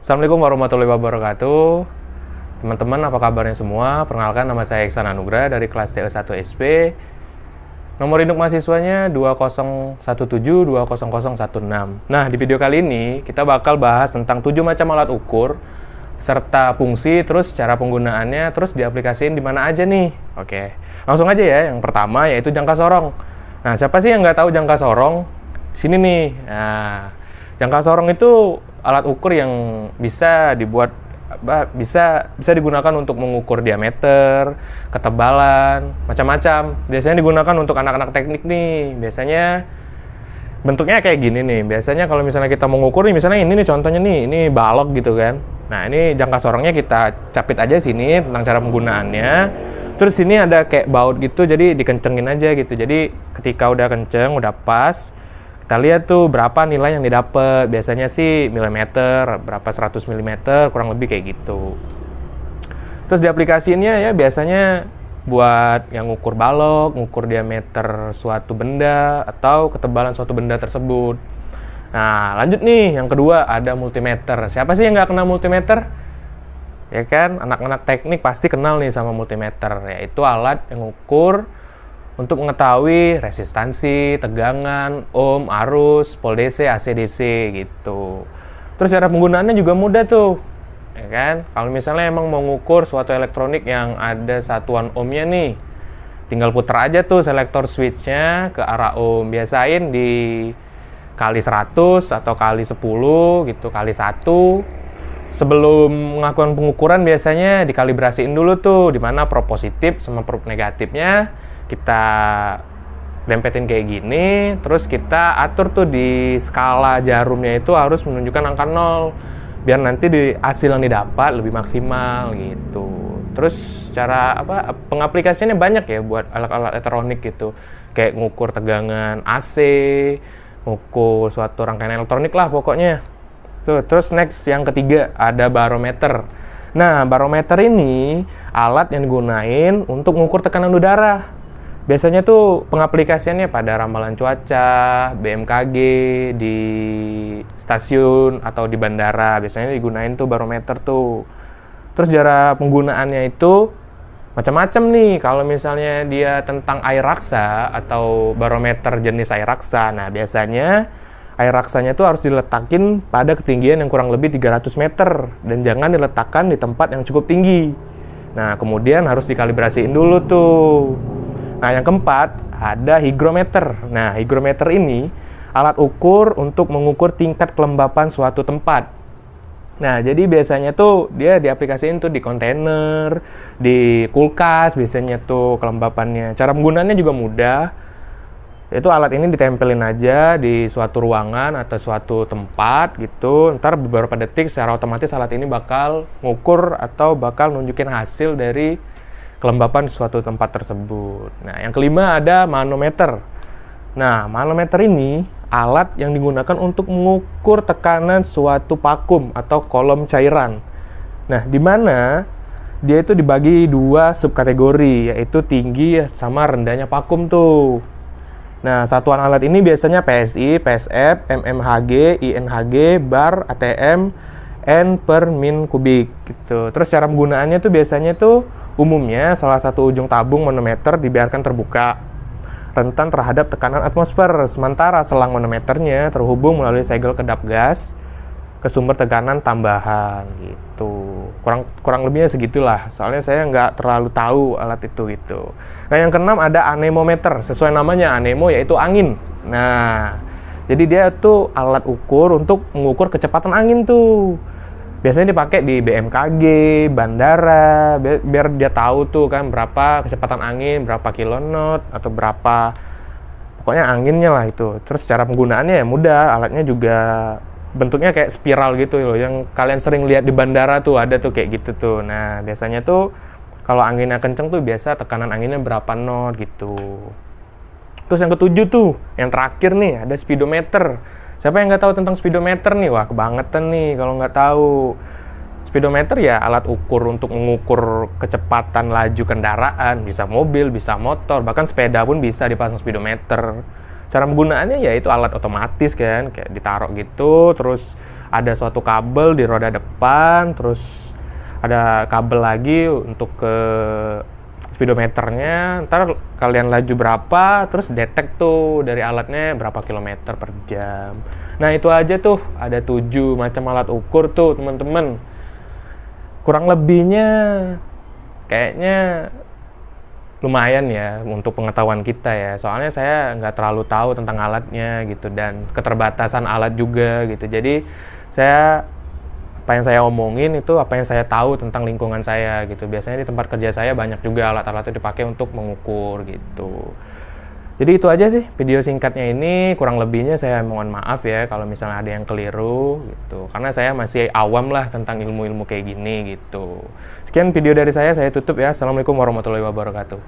Assalamualaikum warahmatullahi wabarakatuh. Teman-teman, apa kabarnya semua? Perkenalkan, nama saya Iksan Anugrah dari kelas TE1SP. Nomor induk mahasiswanya 2017200016. Nah, di video kali ini kita bakal bahas tentang 7 macam alat ukur serta fungsi, terus cara penggunaannya, terus diaplikasiin di mana aja nih. Oke, langsung aja ya. Yang pertama yaitu jangka sorong. Nah, siapa sih yang nggak tahu jangka sorong? Sini nih. Nah, jangka sorong itu alat ukur yang bisa dibuat bisa digunakan untuk mengukur diameter, ketebalan, macam-macam. Biasanya digunakan untuk anak-anak teknik nih. Biasanya bentuknya kayak gini nih. Biasanya kalau misalnya kita mengukur nih, misalnya ini nih contohnya nih, ini balok gitu kan. Nah, ini jangka sorongnya kita capit aja sini tentang cara penggunaannya. Terus sini ada kayak baut gitu, jadi dikencengin aja gitu. Jadi ketika udah kenceng, udah pas, kita lihat tuh berapa nilai yang didapat. Biasanya sih milimeter, berapa 100 mm, kurang lebih kayak gitu. Terus di aplikasinya ya biasanya buat yang ngukur balok, ngukur diameter suatu benda, atau ketebalan suatu benda tersebut. Nah, lanjut nih, yang kedua ada multimeter. Siapa sih yang nggak kenal multimeter? Ya kan, anak-anak teknik pasti kenal nih sama multimeter, yaitu alat yang ngukur untuk mengetahui resistansi, tegangan, ohm, arus, volt DC, AC DC gitu. Terus cara penggunaannya juga mudah tuh, ya kan? Kalau misalnya emang mau ngukur suatu elektronik yang ada satuan ohmnya nih, tinggal putar aja tuh selektor switchnya ke arah ohm. Biasain di kali 100 atau kali 10 gitu, kali 1. Sebelum melakukan pengukuran biasanya dikalibrasiin dulu tuh, dimana prob positif sama prob negatifnya kita dempetin kayak gini, terus kita atur tuh di skala jarumnya itu harus menunjukkan angka 0 biar nanti di hasil yang didapat lebih maksimal gitu. Terus cara pengaplikasiannya banyak ya buat alat-alat elektronik gitu, kayak ngukur tegangan AC, ngukur suatu rangkaian elektronik lah pokoknya. Tuh, terus next yang ketiga ada barometer. Nah, barometer ini alat yang digunain untuk mengukur tekanan udara. Biasanya tuh pengaplikasiannya pada ramalan cuaca, BMKG, di stasiun atau di bandara. Biasanya digunain tuh barometer tuh. Terus cara penggunaannya itu macam-macam nih. Kalau misalnya dia tentang air raksa atau barometer jenis air raksa, nah biasanya air raksanya itu harus diletakin pada ketinggian yang kurang lebih 300 meter dan jangan diletakkan di tempat yang cukup tinggi. Nah, kemudian harus dikalibrasiin dulu tuh. Nah, yang keempat ada hygrometer. Nah, hygrometer ini alat ukur untuk mengukur tingkat kelembapan suatu tempat. Nah, jadi biasanya tuh dia diaplikasiin tuh di kontainer, di kulkas biasanya tuh kelembapannya. Cara penggunaannya juga mudah. Itu alat ini ditempelin aja di suatu ruangan atau suatu tempat gitu. Ntar beberapa detik secara otomatis alat ini bakal ngukur atau bakal nunjukin hasil dari kelembapan suatu tempat tersebut. Nah, yang kelima ada manometer. Nah, manometer ini alat yang digunakan untuk mengukur tekanan suatu vakum atau kolom cairan. Nah, di mana dia itu dibagi dua subkategori, yaitu tinggi sama rendahnya vakum tuh. Nah, satuan alat ini biasanya PSI, PSF, mmHg, INHG, bar, ATM, N per min kubik gitu. Terus cara penggunaannya tuh biasanya tuh umumnya salah satu ujung tabung manometer dibiarkan terbuka, rentan terhadap tekanan atmosfer, sementara selang manometernya terhubung melalui segel kedap gas ke sumber tekanan tambahan gitu. Kurang lebihnya segitulah. Soalnya saya nggak terlalu tahu alat itu gitu. Nah, yang keenam ada anemometer. Sesuai namanya, anemo yaitu angin. Nah, jadi dia tuh alat ukur untuk mengukur kecepatan angin tuh. Biasanya dipakai di BMKG, bandara, biar dia tahu tuh kan berapa kecepatan angin, berapa kiloknot atau berapa, pokoknya anginnya lah itu. Terus cara penggunaannya ya mudah, alatnya juga bentuknya kayak spiral gitu loh, yang kalian sering lihat di bandara tuh ada tuh kayak gitu tuh. Nah, biasanya tuh kalau anginnya kenceng tuh biasa tekanan anginnya berapa knot gitu. Terus yang ketujuh tuh, yang terakhir nih ada speedometer. Siapa yang nggak tahu tentang speedometer nih? Wah, kebangetan nih kalau nggak tahu. Speedometer ya alat ukur untuk mengukur kecepatan laju kendaraan, bisa mobil, bisa motor, bahkan sepeda pun bisa dipasang speedometer. Cara penggunaannya ya itu alat otomatis kan, kayak ditaruh gitu, terus ada suatu kabel di roda depan, terus ada kabel lagi untuk ke speedometernya. Ntar kalian laju berapa, terus detect tuh dari alatnya berapa kilometer per jam. Nah itu aja tuh, ada 7 macam alat ukur tuh teman-teman. Kurang lebihnya kayaknya lumayan ya untuk pengetahuan kita ya, soalnya saya nggak terlalu tahu tentang alatnya gitu, dan keterbatasan alat juga gitu. Jadi saya, apa yang saya omongin itu apa yang saya tahu tentang lingkungan saya gitu. Biasanya di tempat kerja saya banyak juga alat-alat itu dipakai untuk mengukur gitu. Jadi itu aja sih video singkatnya ini, kurang lebihnya saya mohon maaf ya kalau misalnya ada yang keliru gitu, karena saya masih awam lah tentang ilmu-ilmu kayak gini gitu. Sekian video dari saya tutup ya. Assalamualaikum warahmatullahi wabarakatuh.